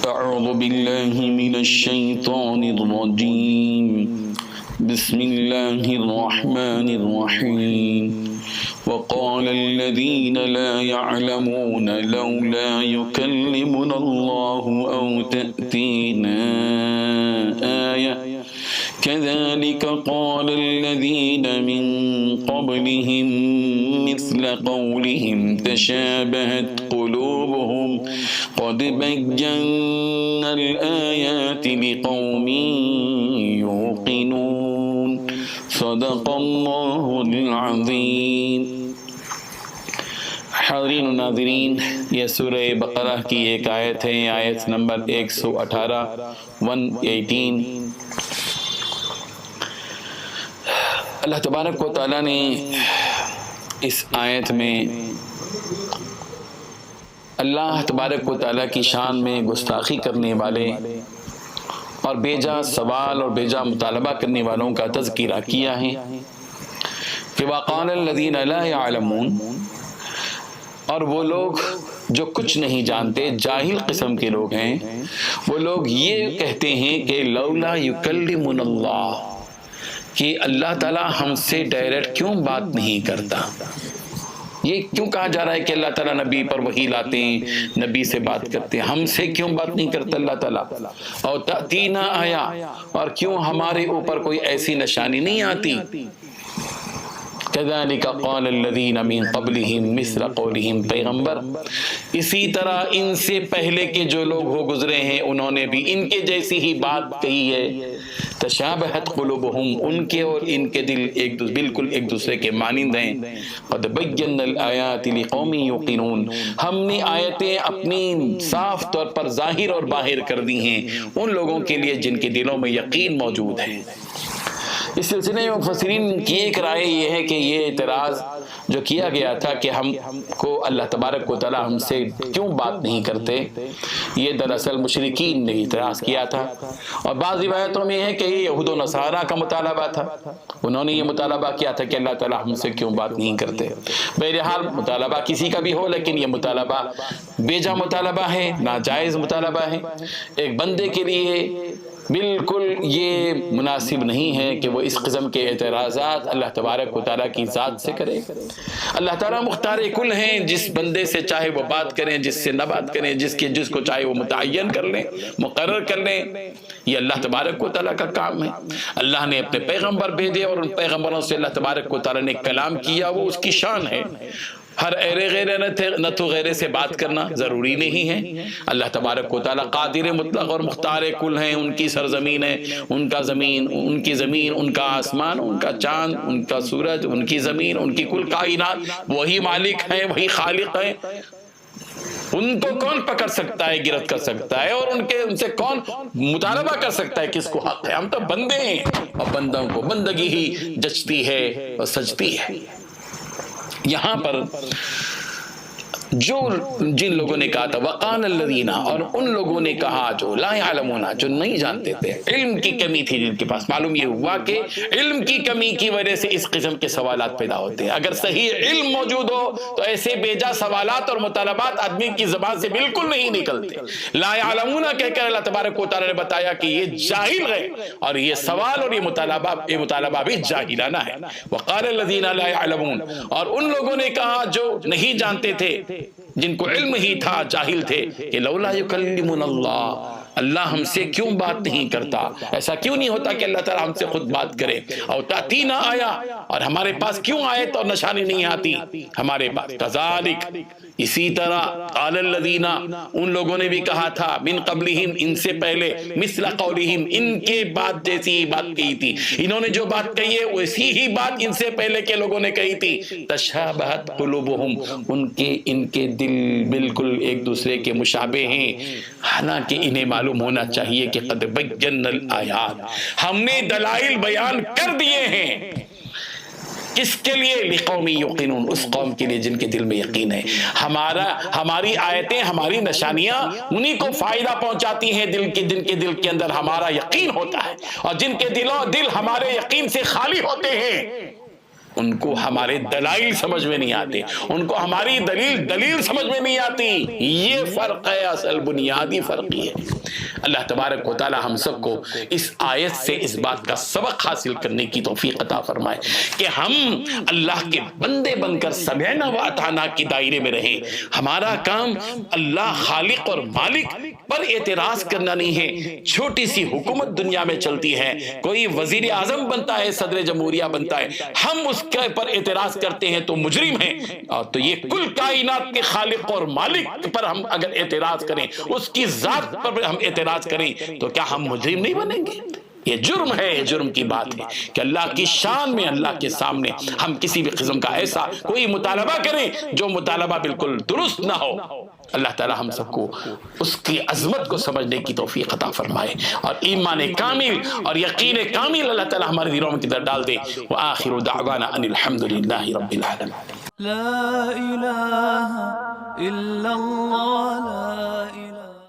أعوذ بالله من الشيطان الرجيم بسم الله الرحمن الرحيم وقال الذين لا يعلمون لولا يكلمنا الله أو تأتينا آية كذلك قال الذين من قبلهم مثل قولهم تشابهت قلوبهم قد بينا الآيات لقوم يوقنون صدق الله العظيم۔ حاضرین و ناظرین، یہ سورہ بقرہ کی ایک آیت ہے، آیت نمبر 118 118۔ اللہ تبارک و تعالیٰ نے اس آیت میں اللہ تبارک و تعالیٰ کی شان میں گستاخی کرنے والے اور بیجا سوال اور بیجا مطالبہ کرنے والوں کا تذکرہ کیا ہے کہ وَقَالَ الَّذِينَ لَا يَعْلَمُونَ، اور وہ لوگ جو کچھ نہیں جانتے، جاہل قسم کے لوگ ہیں، وہ لوگ یہ کہتے ہیں کہ لولا یکلمنا اللہ، کہ اللہ تعالیٰ ہم سے ڈائریکٹ کیوں بات نہیں کرتا۔ یہ کیوں کہا جا رہا ہے کہ اللہ تعالیٰ نبی پر وحی لاتے ہیں، نبی سے بات کرتے ہیں، ہم سے کیوں بات نہیں کرتا اللہ تعالیٰ؟ اور تأتینا آیا، اور کیوں ہمارے اوپر کوئی ایسی نشانی نہیں آتی؟ كذلك قال الذين من قبلهم مثل قولهم، پیغمبر اسی طرح ان سے پہلے کے جو لوگ ہو گزرے ہیں انہوں نے بھی ان کے جیسی ہی بات کہی ہے۔ تشابہت قلوبہم، ان کے اور ان کے دل بالکل ایک دوسرے کے مانند ہیں۔ قد بینا الآیات لقوم یوقنون، ہم نے آیتیں اپنی صاف طور پر ظاہر اور باہر کر دی ہیں ان لوگوں کے لیے جن کے دلوں میں یقین موجود ہے۔ اس سلسلے میں مفسرین کی ایک رائے یہ ہے کہ یہ اعتراض جو کیا گیا تھا کہ ہم کو اللہ تبارک و تعالیٰ ہم سے کیوں بات نہیں کرتے، یہ دراصل مشرکین نے اعتراض کیا تھا، اور بعض روایتوں میں ہے کہ یہ یہود و نصارہ کا مطالبہ تھا، انہوں نے یہ مطالبہ کیا تھا کہ اللہ تعالیٰ ہم سے کیوں بات نہیں کرتے۔ بہرحال مطالبہ کسی کا بھی ہو، لیکن یہ مطالبہ بیجا مطالبہ ہے، ناجائز مطالبہ ہے۔ ایک بندے کے لیے بالکل یہ مناسب نہیں ہے کہ وہ اس قسم کے اعتراضات اللہ تبارک و تعالیٰ کی ذات سے کرے۔ اللہ تعالیٰ مختار کل ہیں، جس بندے سے چاہے وہ بات کریں، جس سے نہ بات کریں، جس کو چاہے وہ متعین کر لیں، مقرر کر لیں، یہ اللہ تبارک و تعالیٰ کا کام ہے۔ اللہ نے اپنے پیغمبر بھیجے اور ان پیغمبروں سے اللہ تبارک و تعالیٰ نے کلام کیا، وہ اس کی شان ہے۔ ہر ایرے غیرے نہ تو غیرے سے بات کرنا ضروری نہیں ہے۔ اللہ تبارک و تعالیٰ قادر مطلق اور مختار کل ہیں، ان کی سرزمین ہے، ان کا زمین، ان کی زمین، ان کا آسمان، ان کا چاند، ان کا سورج، ان کی زمین، ان کی کل کائنات، وہی مالک ہیں، وہی خالق ہیں۔ ان کو کون پکڑ سکتا ہے، گرفت کر سکتا ہے، اور ان سے کون مطالبہ کر سکتا ہے کس کو حق ہے؟ ہم تو بندے ہیں، اور بندوں کو بندگی ہی جچتی ہے اور سجتی ہے۔ یہاں پر جن لوگوں نے کہا تھا وقال الذین، اور ان لوگوں نے کہا جو لا یعلمون، جو نہیں جانتے تھے، علم کی کمی تھی جن کے پاس۔ معلوم یہ ہوا کہ علم کی کمی کی وجہ سے اس قسم کے سوالات پیدا ہوتے ہیں۔ اگر صحیح علم موجود ہو تو ایسے بیجا سوالات اور مطالبات آدمی کی زبان سے بالکل نہیں نکلتے۔ لا یعلمون کہہ کر اللہ تبارک و تعالیٰ نے بتایا کہ یہ جاہل ہے، اور یہ سوال اور یہ مطالبہ بھی جاہلانہ ہے۔ وقال الذین لا یعلمون، اور ان لوگوں نے کہا جو نہیں جانتے تھے، جن کو علم ہی تھا، جاہل تھے، کہ لولا یکلمنا اللہ، اللہ ہم سے کیوں بات نہیں کرتا؟ ایسا کیوں نہیں ہوتا کہ اللہ تعالیٰ ہم سے خود بات کرے؟ اور تأتینا آیا، اور ہمارے پاس کیوں آیت اور نشانی نہیں آتی ہمارے پاس؟ کذالک، اسی طرح قال الذین، ان لوگوں نے بھی کہا تھا، من قبلہم، ان سے پہلے، مثل قولہم، ان کے بات جیسی ہی بات کہی تھی، انہوں نے جو بات کہی ہے ویسی ہی بات ان سے پہلے کے لوگوں نے کہی تھی۔ تشابہت قلوبہم، ان کے دل بالکل ایک دوسرے کے مشابہ ہیں، حالانکہ انہیں معلوم ہونا چاہیے کہ قد بینا الآیات، ہم نے دلائل بیان کر دیے ہیں۔ کس کے لیے؟ لقوم یوقنون، اس قوم کے لیے جن کے دل میں یقین ہے۔ ہماری آیتیں، ہماری نشانیاں انہی کو فائدہ پہنچاتی ہیں جن کے دل کے اندر ہمارا یقین ہوتا ہے، اور جن کے دل ہمارے یقین سے خالی ہوتے ہیں ان کو ہمارے دلائل سمجھ میں نہیں آتے، ان کو ہماری دلیل سمجھ میں نہیں آتی. یہ فرق ہے، اصل بنیادی فرق یہ ہے. اللہ تبارک و تعالی ہم سب کو اس آیت سے اس بات کا سبق حاصل کرنے کی توفیق عطا فرمائے کہ ہم اللہ کے بندے بن کر سمعنا و اطعنا کی دائرے میں رہیں. ہمارا کام اللہ خالق اور مالک پر اعتراض کرنا نہیں ہے. چھوٹی سی حکومت دنیا میں چلتی ہے، کوئی وزیر اعظم بنتا ہے، صدر جمہوریہ بنتا ہے، ہم اس کے پر اعتراض کرتے ہیں تو مجرم ہیں. اور تو یہ کل کائنات کے خالق اور مالک پر ہم اگر اعتراض کریں، اس کی ذات پر ہم اعتراض کریں، تو کیا ہم مجرم نہیں بنیں گے؟ یہ جرم ہے، یہ جرم کی بات ہے کہ اللہ کی شان میں، اللہ کے سامنے ہم کسی بھی قسم کا ایسا کوئی مطالبہ کریں جو مطالبہ بالکل درست نہ ہو. اللہ تعالی ہم سب کو اس کی عظمت کو سمجھنے کی توفیق عطا فرمائے اور ایمان کامل اور یقین کامل اللہ تعالی ہمارے دلوں میں ڈال دے. وآخر دعوانا ان الحمدللہ رب العالمین. لا الہ الا اللہ.